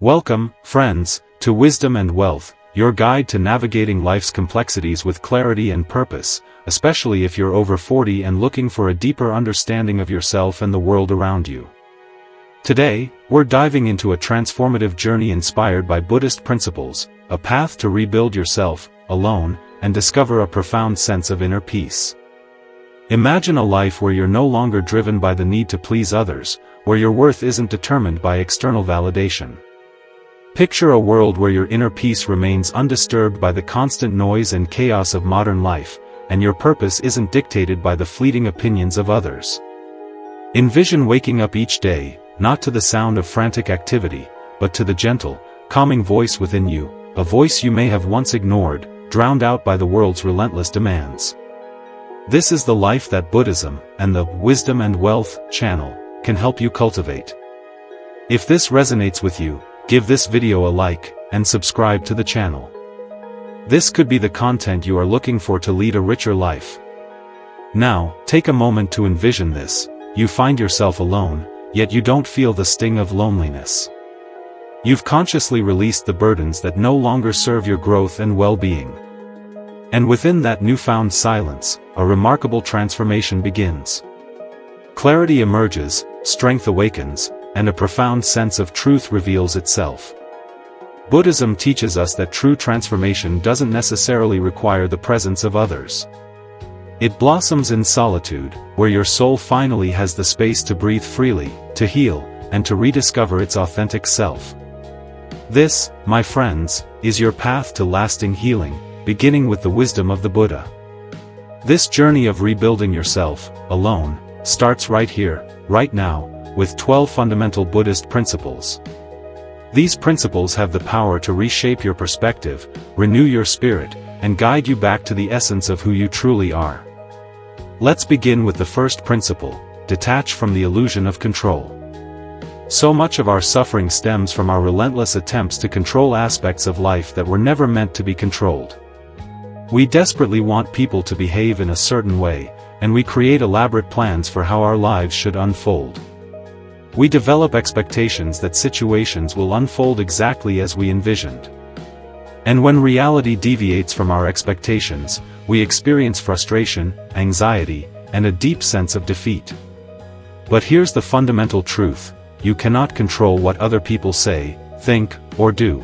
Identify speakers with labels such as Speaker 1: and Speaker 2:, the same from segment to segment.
Speaker 1: Welcome, friends, to Wisdom and Wealth, your guide to navigating life's complexities with clarity and purpose, especially if you're over 40 and looking for a deeper understanding of yourself and the world around you. Today, we're diving into a transformative journey inspired by Buddhist principles, a path to rebuild yourself, alone, and discover a profound sense of inner peace. Imagine a life where you're no longer driven by the need to please others, where your worth isn't determined by external validation. Picture a world where your inner peace remains undisturbed by the constant noise and chaos of modern life, and your purpose isn't dictated by the fleeting opinions of others. Envision waking up each day, not to the sound of frantic activity, but to the gentle, calming voice within you, a voice you may have once ignored, drowned out by the world's relentless demands. This is the life that Buddhism, and the Wisdom and Wealth channel, can help you cultivate. If this resonates with you, give this video a like, and subscribe to the channel. This could be the content you are looking for to lead a richer life. Now, take a moment to envision this. You find yourself alone, yet you don't feel the sting of loneliness. You've consciously released the burdens that no longer serve your growth and well-being. And within that newfound silence, a remarkable transformation begins. Clarity emerges, strength awakens, and a profound sense of truth reveals itself. Buddhism teaches us that true transformation doesn't necessarily require the presence of others. It blossoms in solitude, where your soul finally has the space to breathe freely, to heal, and to rediscover its authentic self. This, my friends, is your path to lasting healing, beginning with the wisdom of the Buddha. This journey of rebuilding yourself, alone, starts right here, right now, with 12 fundamental Buddhist principles. These principles have the power to reshape your perspective, renew your spirit, and guide you back to the essence of who you truly are. Let's begin with the first principle: detach from the illusion of control. So much of our suffering stems from our relentless attempts to control aspects of life that were never meant to be controlled. We desperately want people to behave in a certain way, and we create elaborate plans for how our lives should unfold. We develop expectations that situations will unfold exactly as we envisioned. And when reality deviates from our expectations, we experience frustration, anxiety, and a deep sense of defeat. But here's the fundamental truth: you cannot control what other people say, think, or do.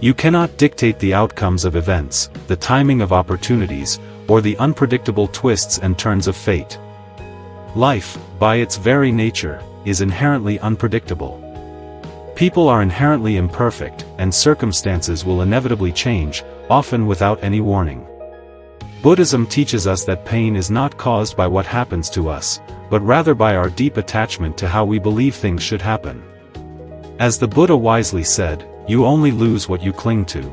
Speaker 1: You cannot dictate the outcomes of events, the timing of opportunities, or the unpredictable twists and turns of fate. Life, by its very nature, is inherently unpredictable. People are inherently imperfect, and circumstances will inevitably change, often without any warning. Buddhism teaches us that pain is not caused by what happens to us, but rather by our deep attachment to how we believe things should happen. As the Buddha wisely said, you only lose what you cling to.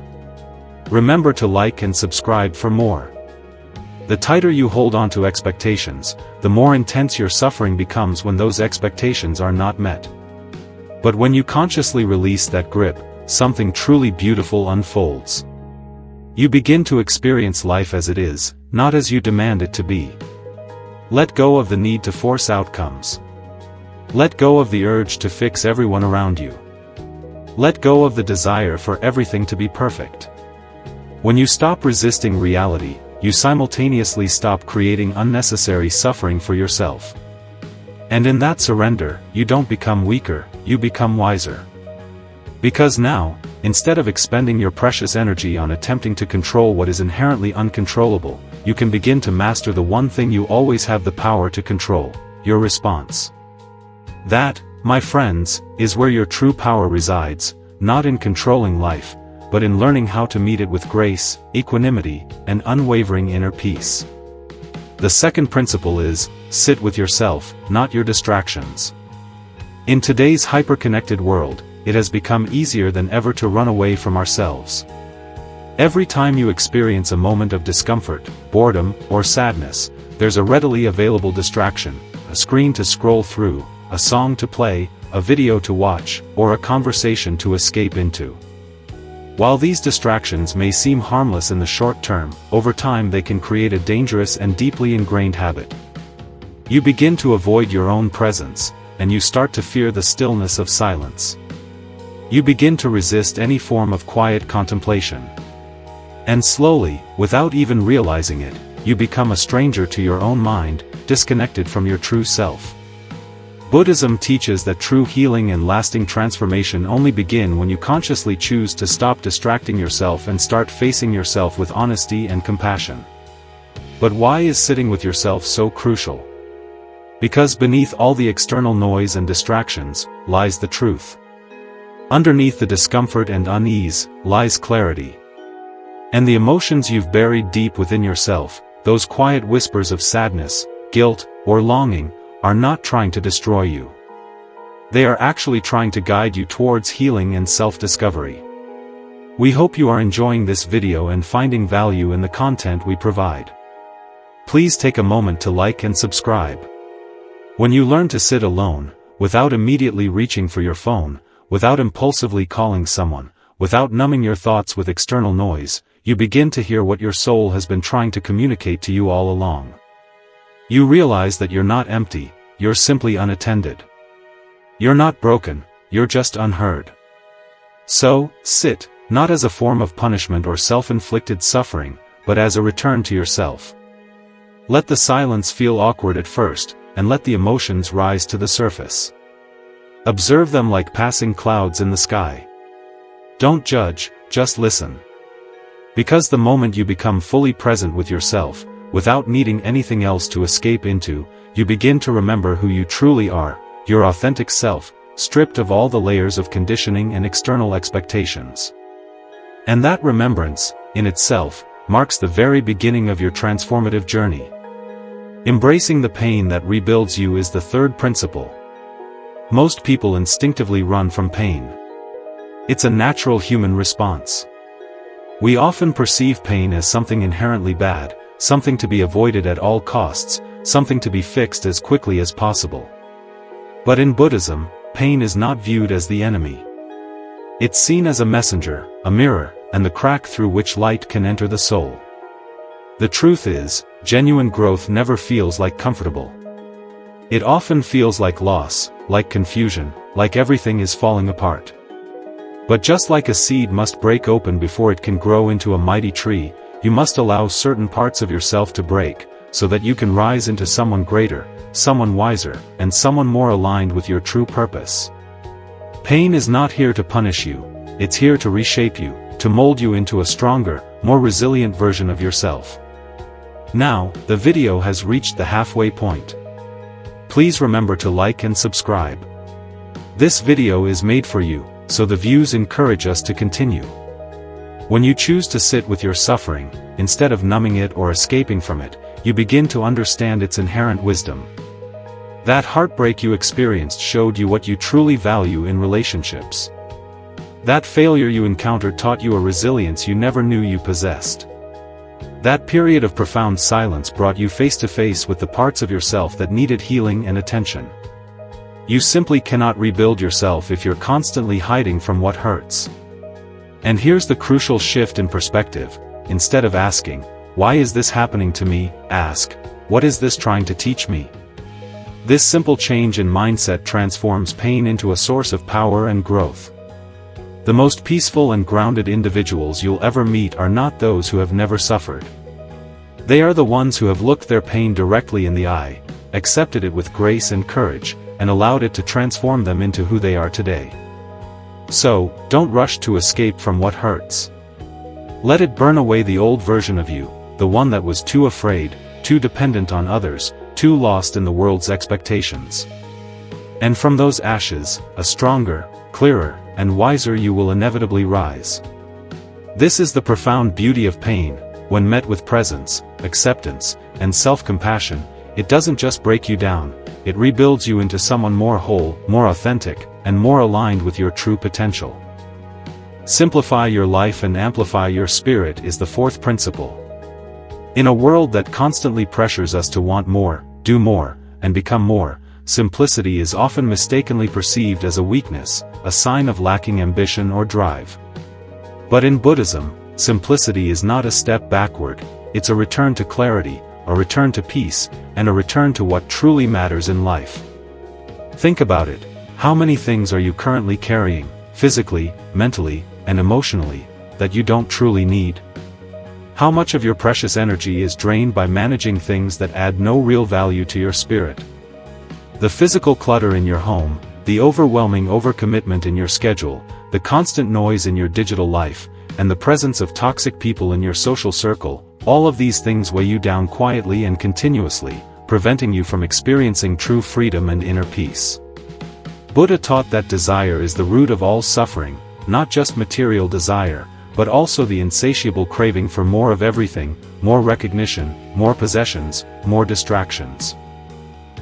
Speaker 1: Remember to like and subscribe for more. The tighter you hold on to expectations, the more intense your suffering becomes when those expectations are not met. But when you consciously release that grip, something truly beautiful unfolds. You begin to experience life as it is, not as you demand it to be. Let go of the need to force outcomes. Let go of the urge to fix everyone around you. Let go of the desire for everything to be perfect. When you stop resisting reality, you simultaneously stop creating unnecessary suffering for yourself. And in that surrender, you don't become weaker, you become wiser. Because now, instead of expending your precious energy on attempting to control what is inherently uncontrollable, you can begin to master the one thing you always have the power to control: your response. That, my friends, is where your true power resides, not in controlling life, but in learning how to meet it with grace, equanimity, and unwavering inner peace. The second principle is, sit with yourself, not your distractions. In today's hyper-connected world, it has become easier than ever to run away from ourselves. Every time you experience a moment of discomfort, boredom, or sadness, there's a readily available distraction: a screen to scroll through, a song to play, a video to watch, or a conversation to escape into. While these distractions may seem harmless in the short term, over time they can create a dangerous and deeply ingrained habit. You begin to avoid your own presence, and you start to fear the stillness of silence. You begin to resist any form of quiet contemplation. And slowly, without even realizing it, you become a stranger to your own mind, disconnected from your true self. Buddhism teaches that true healing and lasting transformation only begin when you consciously choose to stop distracting yourself and start facing yourself with honesty and compassion. But why is sitting with yourself so crucial? Because beneath all the external noise and distractions, lies the truth. Underneath the discomfort and unease, lies clarity. And the emotions you've buried deep within yourself, those quiet whispers of sadness, guilt, or longing, are not trying to destroy you. They are actually trying to guide you towards healing and self-discovery. We hope you are enjoying this video and finding value in the content we provide. Please take a moment to like and subscribe. When you learn to sit alone, without immediately reaching for your phone, without impulsively calling someone, without numbing your thoughts with external noise, you begin to hear what your soul has been trying to communicate to you all along. You realize that you're not empty, you're simply unattended. You're not broken, you're just unheard. So, sit, not as a form of punishment or self-inflicted suffering, but as a return to yourself. Let the silence feel awkward at first, and let the emotions rise to the surface. Observe them like passing clouds in the sky. Don't judge, just listen. Because the moment you become fully present with yourself, without needing anything else to escape into, you begin to remember who you truly are, your authentic self, stripped of all the layers of conditioning and external expectations. And that remembrance, in itself, marks the very beginning of your transformative journey. Embracing the pain that rebuilds you is the third principle. Most people instinctively run from pain. It's a natural human response. We often perceive pain as something inherently bad, something to be avoided at all costs, something to be fixed as quickly as possible. But in Buddhism, pain is not viewed as the enemy. It's seen as a messenger, a mirror, and the crack through which light can enter the soul. The truth is, genuine growth never feels like comfortable. It often feels like loss, like confusion, like everything is falling apart. But just like a seed must break open before it can grow into a mighty tree, you must allow certain parts of yourself to break, so that you can rise into someone greater, someone wiser, and someone more aligned with your true purpose. Pain is not here to punish you, it's here to reshape you, to mold you into a stronger, more resilient version of yourself. Now, the video has reached the halfway point. Please remember to like and subscribe. This video is made for you, so the views encourage us to continue. When you choose to sit with your suffering, instead of numbing it or escaping from it, you begin to understand its inherent wisdom. That heartbreak you experienced showed you what you truly value in relationships. That failure you encountered taught you a resilience you never knew you possessed. That period of profound silence brought you face to face with the parts of yourself that needed healing and attention. You simply cannot rebuild yourself if you're constantly hiding from what hurts. And here's the crucial shift in perspective. Instead of asking, "Why is this happening to me?" ask, "What is this trying to teach me?" This simple change in mindset transforms pain into a source of power and growth. The most peaceful and grounded individuals you'll ever meet are not those who have never suffered. They are the ones who have looked their pain directly in the eye, accepted it with grace and courage, and allowed it to transform them into who they are today. So, don't rush to escape from what hurts. Let it burn away the old version of you, the one that was too afraid, too dependent on others, too lost in the world's expectations. And from those ashes, a stronger, clearer, and wiser you will inevitably rise. This is the profound beauty of pain. When met with presence, acceptance, and self-compassion, it doesn't just break you down, it rebuilds you into someone more whole, more authentic, and more aligned with your true potential. Simplify your life and amplify your spirit is the fourth principle. In a world that constantly pressures us to want more, do more, and become more, simplicity is often mistakenly perceived as a weakness, a sign of lacking ambition or drive. But in Buddhism, simplicity is not a step backward, it's a return to clarity, a return to peace, and a return to what truly matters in life. Think about it. How many things are you currently carrying? physically, mentally, and emotionally, that you don't truly need? How much of your precious energy is drained by managing things that add no real value to your spirit? The physical clutter in your home, the overwhelming overcommitment in your schedule, the constant noise in your digital life, and the presence of toxic people in your social circle, all of these things weigh you down quietly and continuously, preventing you from experiencing true freedom and inner peace. Buddha taught that desire is the root of all suffering, not just material desire, but also the insatiable craving for more of everything, more recognition, more possessions, more distractions.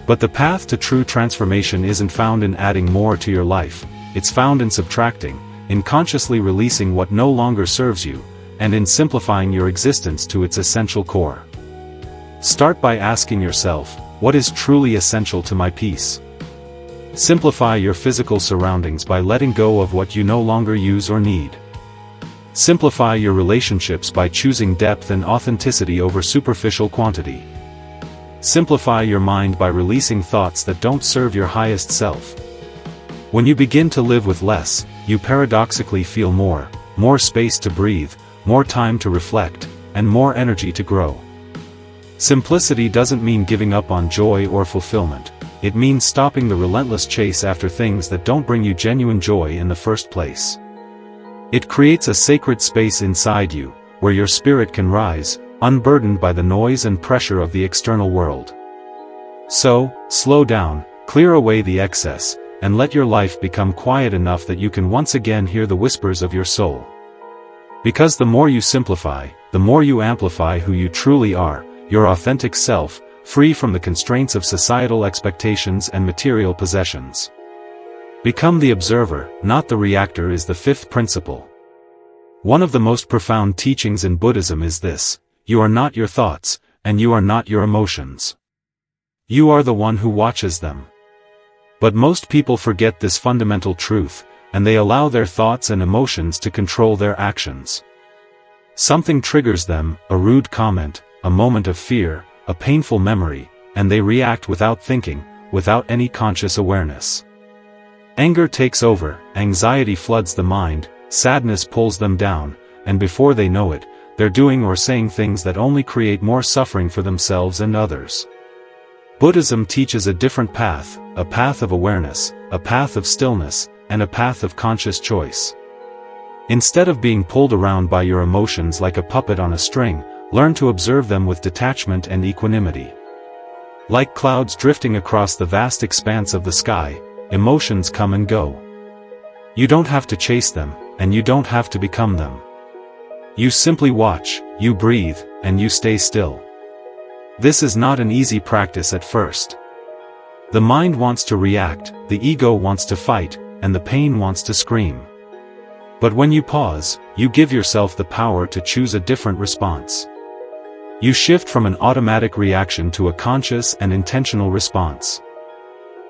Speaker 1: But the path to true transformation isn't found in adding more to your life, it's found in subtracting, in consciously releasing what no longer serves you, and in simplifying your existence to its essential core. Start by asking yourself, what is truly essential to my peace? Simplify your physical surroundings by letting go of what you no longer use or need. Simplify your relationships by choosing depth and authenticity over superficial quantity. Simplify your mind by releasing thoughts that don't serve your highest self. When you begin to live with less, you paradoxically feel more space to breathe, more time to reflect, and more energy to grow. Simplicity doesn't mean giving up on joy or fulfillment, it means stopping the relentless chase after things that don't bring you genuine joy in the first place. It creates a sacred space inside you, where your spirit can rise, unburdened by the noise and pressure of the external world. So, slow down, clear away the excess, and let your life become quiet enough that you can once again hear the whispers of your soul. Because the more you simplify, the more you amplify who you truly are, your authentic self, free from the constraints of societal expectations and material possessions. Become the observer, not the reactor is the fifth principle. One of the most profound teachings in Buddhism is this: you are not your thoughts, and you are not your emotions. You are the one who watches them. But most people forget this fundamental truth, and they allow their thoughts and emotions to control their actions. Something triggers them, a rude comment, a moment of fear, a painful memory, and they react without thinking, without any conscious awareness. Anger takes over, anxiety floods the mind, sadness pulls them down, and before they know it, they're doing or saying things that only create more suffering for themselves and others. Buddhism teaches a different path, a path of awareness, a path of stillness, and a path of conscious choice. Instead of being pulled around by your emotions like a puppet on a string, learn to observe them with detachment and equanimity. Like clouds drifting across the vast expanse of the sky, emotions come and go. You don't have to chase them, and you don't have to become them. You simply watch, you breathe, and you stay still. This is not an easy practice at first. The mind wants to react, the ego wants to fight, and the pain wants to scream. But when you pause, you give yourself the power to choose a different response. You shift from an automatic reaction to a conscious and intentional response.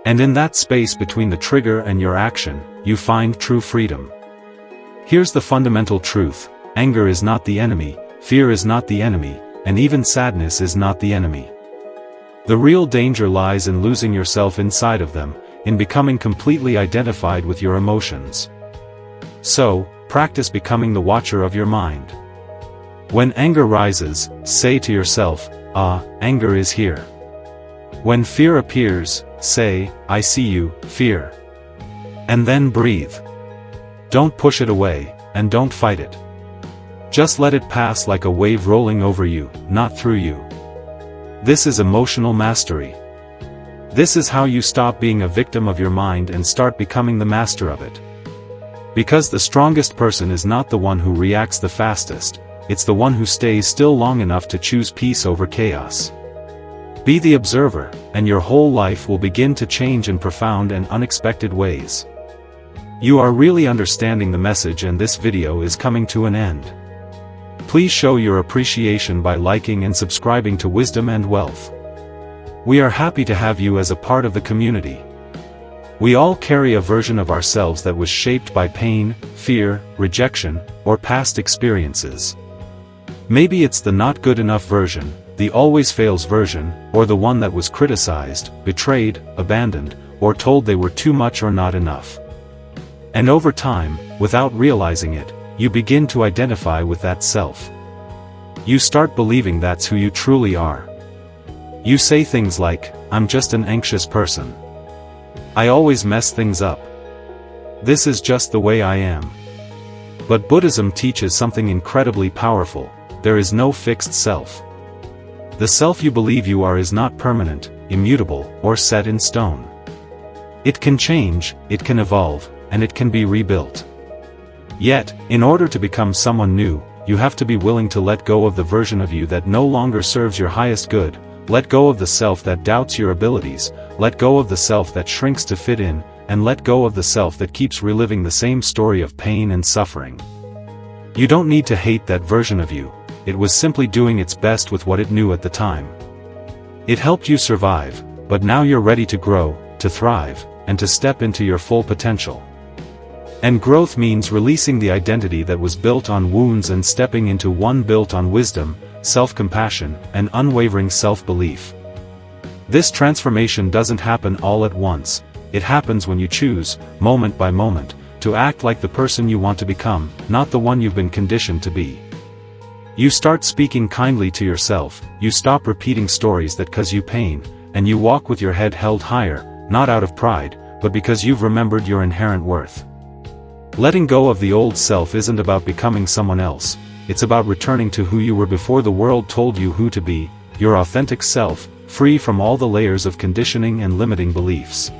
Speaker 1: And in that space between the trigger and your action, you find true freedom. Here's the fundamental truth: anger is not the enemy, fear is not the enemy, and even sadness is not the enemy. The real danger lies in losing yourself inside of them, in becoming completely identified with your emotions. So, practice becoming the watcher of your mind. When anger rises, say to yourself, anger is here. When fear appears, say, I see you, fear. And then breathe. Don't push it away, and don't fight it. Just let it pass like a wave rolling over you, not through you. This is emotional mastery. This is how you stop being a victim of your mind and start becoming the master of it. Because the strongest person is not the one who reacts the fastest, it's the one who stays still long enough to choose peace over chaos. Be the observer, and your whole life will begin to change in profound and unexpected ways. You are really understanding the message, and this video is coming to an end. Please show your appreciation by liking and subscribing to Wisdom and Wealth. We are happy to have you as a part of the community. We all carry a version of ourselves that was shaped by pain, fear, rejection, or past experiences. Maybe it's the not good enough version, the always fails version, or the one that was criticized, betrayed, abandoned, or told they were too much or not enough. And over time, without realizing it, you begin to identify with that self. You start believing that's who you truly are. You say things like, "I'm just an anxious person. I always mess things up. This is just the way I am." But Buddhism teaches something incredibly powerful: there is no fixed self. The self you believe you are is not permanent, immutable, or set in stone. It can change, it can evolve, and it can be rebuilt. Yet, in order to become someone new, you have to be willing to let go of the version of you that no longer serves your highest good, let go of the self that doubts your abilities, let go of the self that shrinks to fit in, and let go of the self that keeps reliving the same story of pain and suffering. You don't need to hate that version of you. It was simply doing its best with what it knew at the time. It helped you survive, but now you're ready to grow, to thrive, and to step into your full potential. And growth means releasing the identity that was built on wounds and stepping into one built on wisdom, self-compassion, and unwavering self-belief. This transformation doesn't happen all at once. It happens when you choose, moment by moment, to act like the person you want to become, not the one you've been conditioned to be. You start speaking kindly to yourself, you stop repeating stories that cause you pain, and you walk with your head held higher, not out of pride, but because you've remembered your inherent worth. Letting go of the old self isn't about becoming someone else, it's about returning to who you were before the world told you who to be, your authentic self, free from all the layers of conditioning and limiting beliefs.